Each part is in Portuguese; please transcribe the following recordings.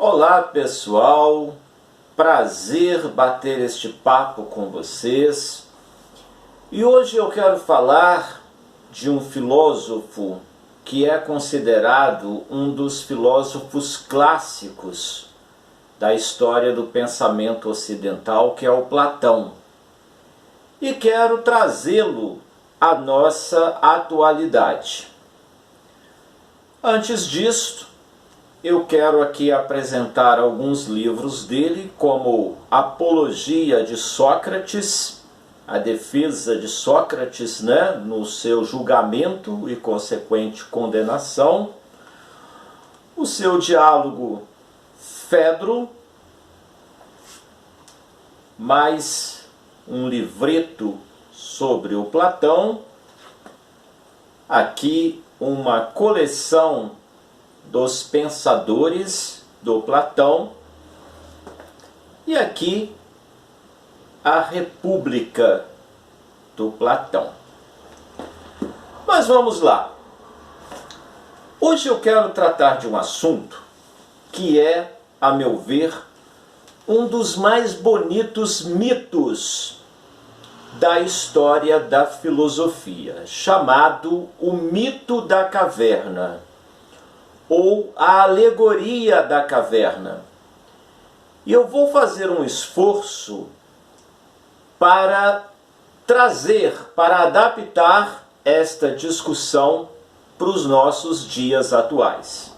Olá pessoal, prazer bater este papo com vocês. E hoje eu quero falar de um filósofo que é considerado um dos filósofos clássicos da história do pensamento ocidental, que é o Platão. E quero trazê-lo à nossa atualidade. Antes disto, eu quero aqui apresentar alguns livros dele, como Apologia de Sócrates, a defesa de Sócrates, no seu julgamento e consequente condenação, o seu diálogo Fedro, mais um livreto sobre o Platão, aqui uma coleção dos pensadores do Platão, e aqui a República do Platão. Mas vamos lá. Hoje eu quero tratar de um assunto que é, a meu ver, um dos mais bonitos mitos da história da filosofia, chamado o mito da caverna, ou a alegoria da caverna. E eu vou fazer um esforço para trazer, para adaptar esta discussão para os nossos dias atuais,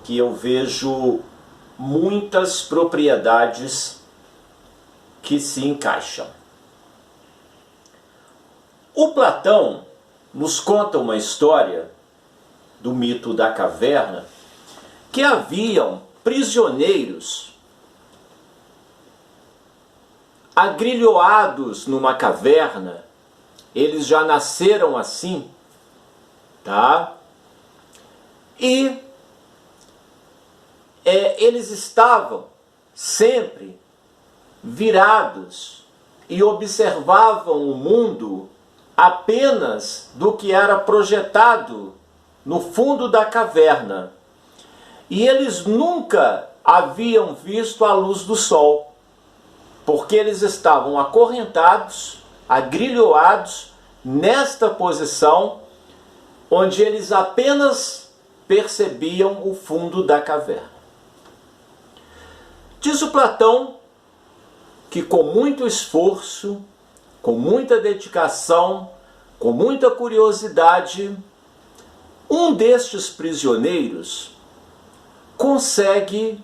que eu vejo muitas propriedades que se encaixam. O Platão nos conta uma história do mito da caverna, que haviam prisioneiros agrilhoados numa caverna. Eles já nasceram assim, tá? E eles estavam sempre virados e observavam o mundo apenas do que era projetado no fundo da caverna. E eles nunca haviam visto a luz do sol, porque eles estavam acorrentados, agrilhoados nesta posição, onde eles apenas percebiam o fundo da caverna. Diz o Platão que com muito esforço, com muita dedicação, com muita curiosidade, um destes prisioneiros consegue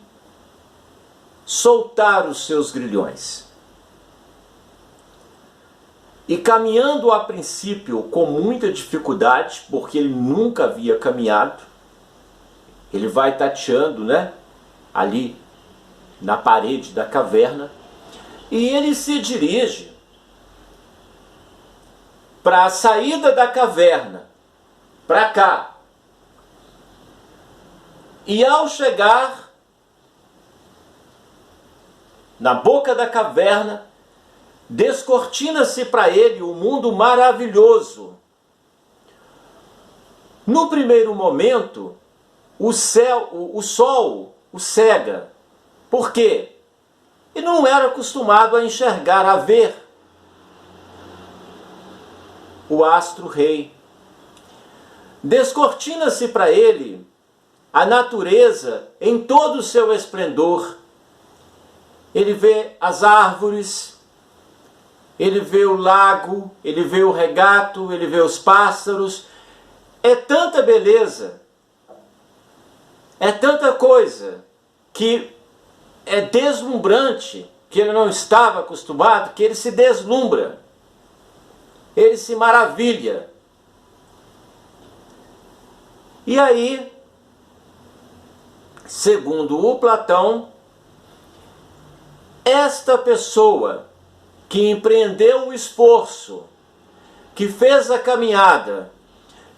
soltar os seus grilhões. E caminhando a princípio com muita dificuldade, porque ele nunca havia caminhado, ele vai tateando, ali na parede da caverna, e ele se dirige para a saída da caverna, para cá. E ao chegar na boca da caverna, descortina-se para ele um mundo maravilhoso. No primeiro momento, o sol o cega. Por quê? Ele não era acostumado a enxergar, a ver o astro-rei. Descortina-se para ele a natureza em todo o seu esplendor. Ele vê as árvores, ele vê o lago, ele vê o regato, ele vê os pássaros. É tanta beleza, é tanta coisa que é deslumbrante, que ele não estava acostumado, que ele se deslumbra, ele se maravilha. E aí, segundo o Platão, esta pessoa que empreendeu o esforço, que fez a caminhada,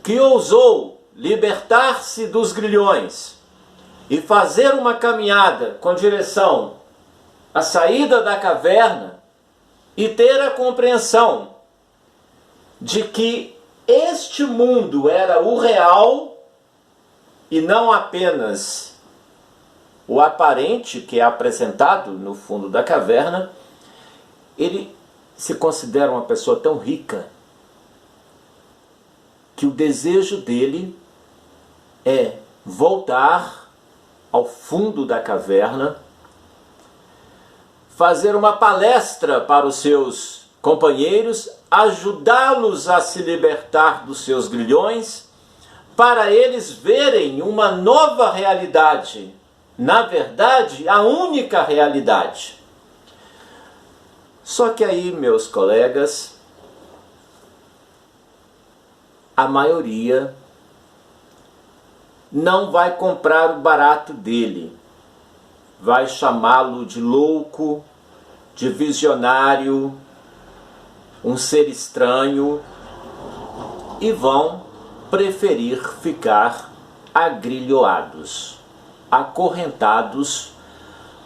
que ousou libertar-se dos grilhões e fazer uma caminhada com direção à saída da caverna e ter a compreensão de que este mundo era o real e não apenas o aparente que é apresentado no fundo da caverna, ele se considera uma pessoa tão rica que o desejo dele é voltar ao fundo da caverna, fazer uma palestra para os seus companheiros, ajudá-los a se libertar dos seus grilhões, para eles verem uma nova realidade. Na verdade, a única realidade. Só que aí, meus colegas, a maioria não vai comprar o barato dele. Vai chamá-lo de louco, de visionário, um ser estranho, e vão preferir ficar agrilhoados, acorrentados,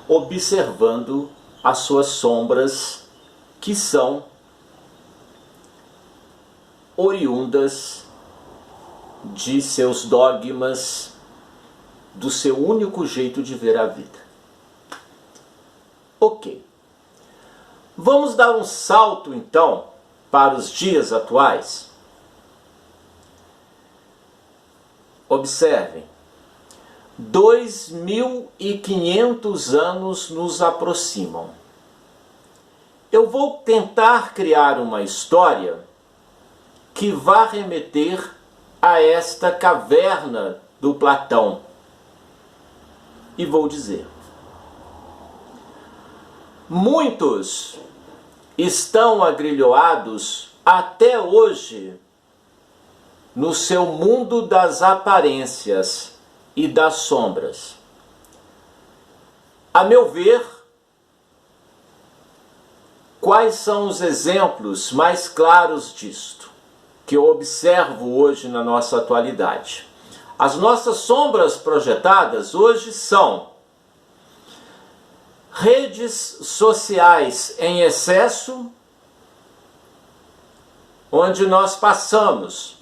observando as suas sombras, que são oriundas de seus dogmas, do seu único jeito de ver a vida. Ok. Vamos dar um salto, então, para os dias atuais. Observem. 2.500 anos nos aproximam. Eu vou tentar criar uma história que vá remeter a esta caverna do Platão. E vou dizer: muitos estão agrilhoados até hoje no seu mundo das aparências e das sombras. A meu ver, quais são os exemplos mais claros disto, que eu observo hoje na nossa atualidade? As nossas sombras projetadas hoje são redes sociais em excesso, onde nós passamos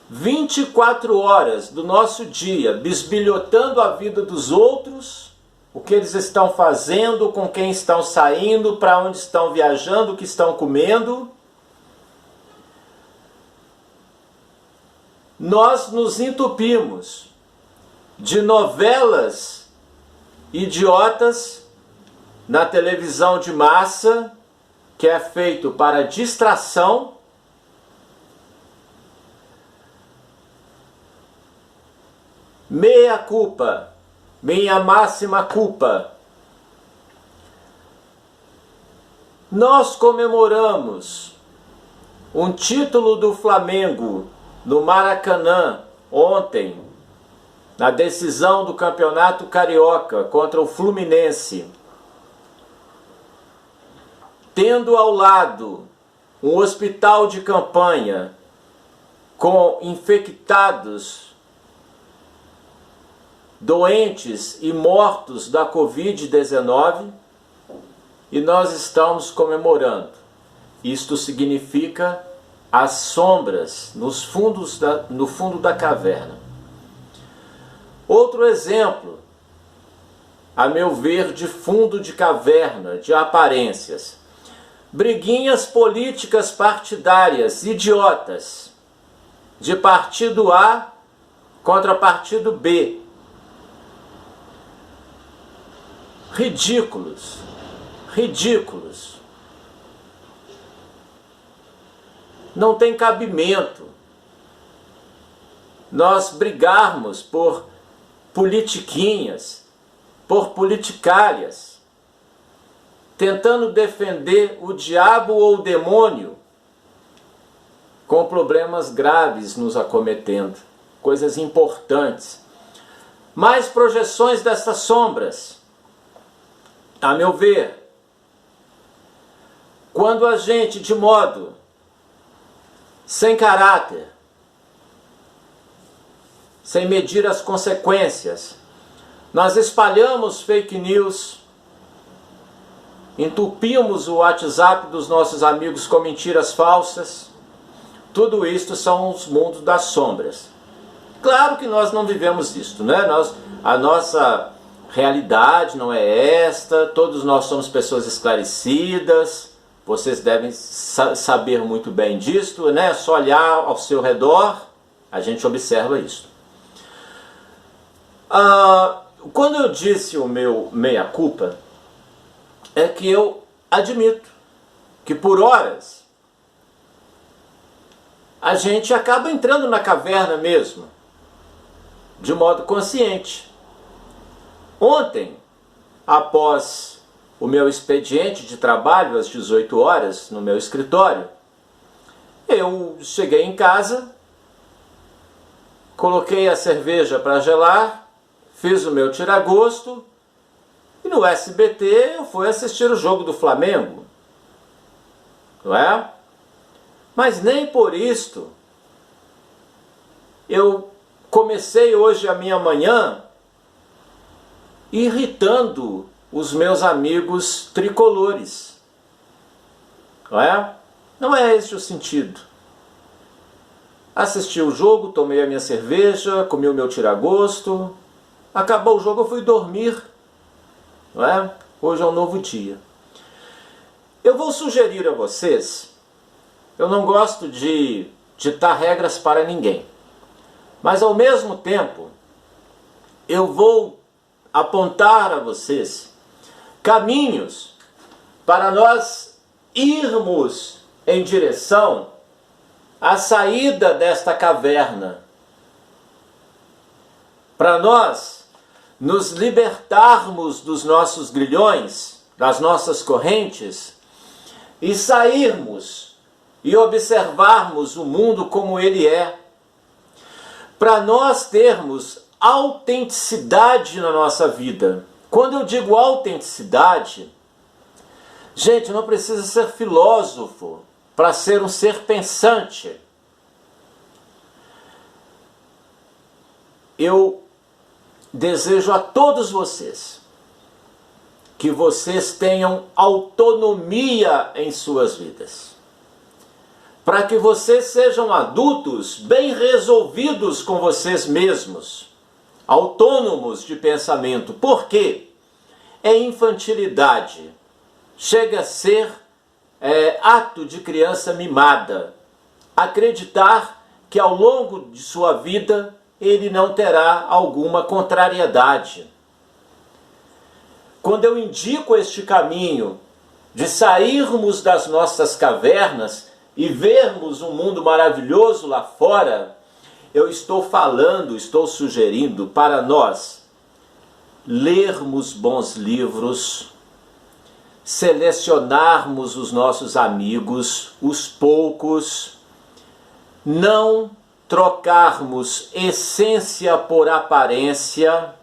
24 horas do nosso dia bisbilhotando a vida dos outros, o que eles estão fazendo, com quem estão saindo, para onde estão viajando, o que estão comendo. Nós nos entupimos de novelas idiotas na televisão de massa, que é feito para distração. Meia culpa, minha máxima culpa. Nós comemoramos um título do Flamengo no Maracanã ontem, na decisão do Campeonato Carioca contra o Fluminense, tendo ao lado um hospital de campanha com infectados, doentes e mortos da Covid-19, e nós estamos comemorando. Isto significa as sombras no fundo da caverna. Outro exemplo, a meu ver, de fundo de caverna, de aparências. Briguinhas políticas partidárias, idiotas, de partido A contra partido B. Ridículos, ridículos. Não tem cabimento nós brigarmos por politiquinhas, por politicárias, tentando defender o diabo ou o demônio, com problemas graves nos acometendo, coisas importantes. Mais projeções dessas sombras. A meu ver, quando a gente, de modo sem caráter, sem medir as consequências, nós espalhamos fake news, entupimos o WhatsApp dos nossos amigos com mentiras falsas. Tudo isto são os mundos das sombras. Claro que nós não vivemos isto, né? A nossa realidade não é esta, todos nós somos pessoas esclarecidas, vocês devem saber muito bem disto, né? É só olhar ao seu redor, a gente observa isso. Quando eu disse o meu meia-culpa, é que eu admito que por horas a gente acaba entrando na caverna mesmo, de modo consciente. Ontem, após o meu expediente de trabalho às 18 horas no meu escritório, eu cheguei em casa, coloquei a cerveja para gelar, fiz o meu tiragosto e no SBT eu fui assistir o jogo do Flamengo, não é? Mas nem por isto eu comecei hoje a minha manhã irritando os meus amigos tricolores, não é? Não é esse o sentido. Assisti o jogo, tomei a minha cerveja, comi o meu tiragosto, acabou o jogo, eu fui dormir, não é? Hoje é um novo dia. Eu vou sugerir a vocês, eu não gosto de ditar regras para ninguém, mas ao mesmo tempo eu vou apontar a vocês caminhos para nós irmos em direção à saída desta caverna, para nós nos libertarmos dos nossos grilhões, das nossas correntes e sairmos e observarmos o mundo como ele é, para nós termos autenticidade na nossa vida. Quando eu digo autenticidade, gente, não precisa ser filósofo para ser um ser pensante. Eu desejo a todos vocês que vocês tenham autonomia em suas vidas, para que vocês sejam adultos bem resolvidos com vocês mesmos, autônomos de pensamento. Por quê? É infantilidade. Chega a ser ato de criança mimada. Acreditar que ao longo de sua vida ele não terá alguma contrariedade. Quando eu indico este caminho de sairmos das nossas cavernas e vermos um mundo maravilhoso lá fora, eu estou sugerindo para nós lermos bons livros, selecionarmos os nossos amigos, os poucos, não trocarmos essência por aparência,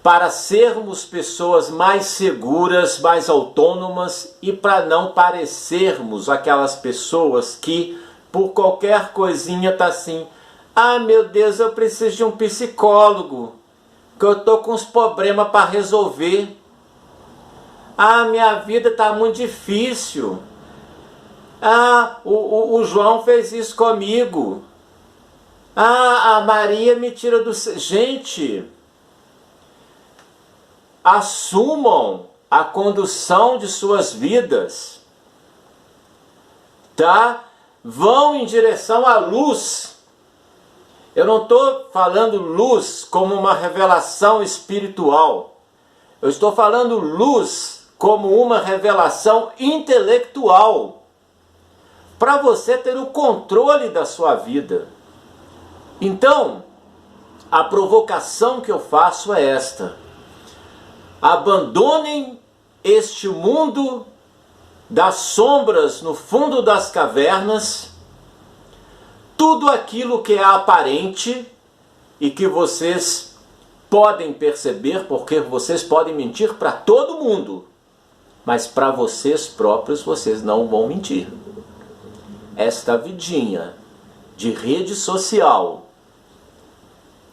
para sermos pessoas mais seguras, mais autônomas e para não parecermos aquelas pessoas que por qualquer coisinha tá assim: ah, meu Deus, eu preciso de um psicólogo, que eu tô com uns problemas para resolver. Ah, minha vida tá muito difícil. Ah, o João fez isso comigo. Ah, a Maria me tira do... Gente, assumam a condução de suas vidas, tá? Vão em direção à luz. Eu não estou falando luz como uma revelação espiritual. Eu estou falando luz como uma revelação intelectual, para você ter o controle da sua vida. Então, a provocação que eu faço é esta: abandonem este mundo das sombras no fundo das cavernas, tudo aquilo que é aparente e que vocês podem perceber, porque vocês podem mentir para todo mundo, mas para vocês próprios vocês não vão mentir. Esta vidinha de rede social,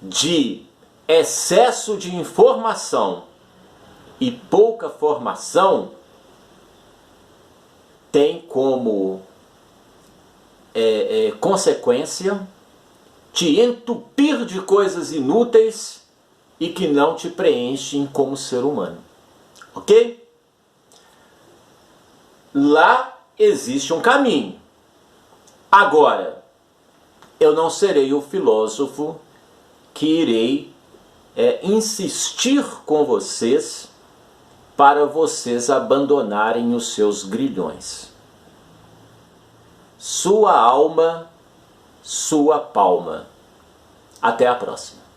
de excesso de informação e pouca formação, tem como consequência te entupir de coisas inúteis e que não te preenchem como ser humano. Ok? Lá existe um caminho. Agora, eu não serei o filósofo que irei insistir com vocês para vocês abandonarem os seus grilhões. Sua alma, sua palma. Até a próxima.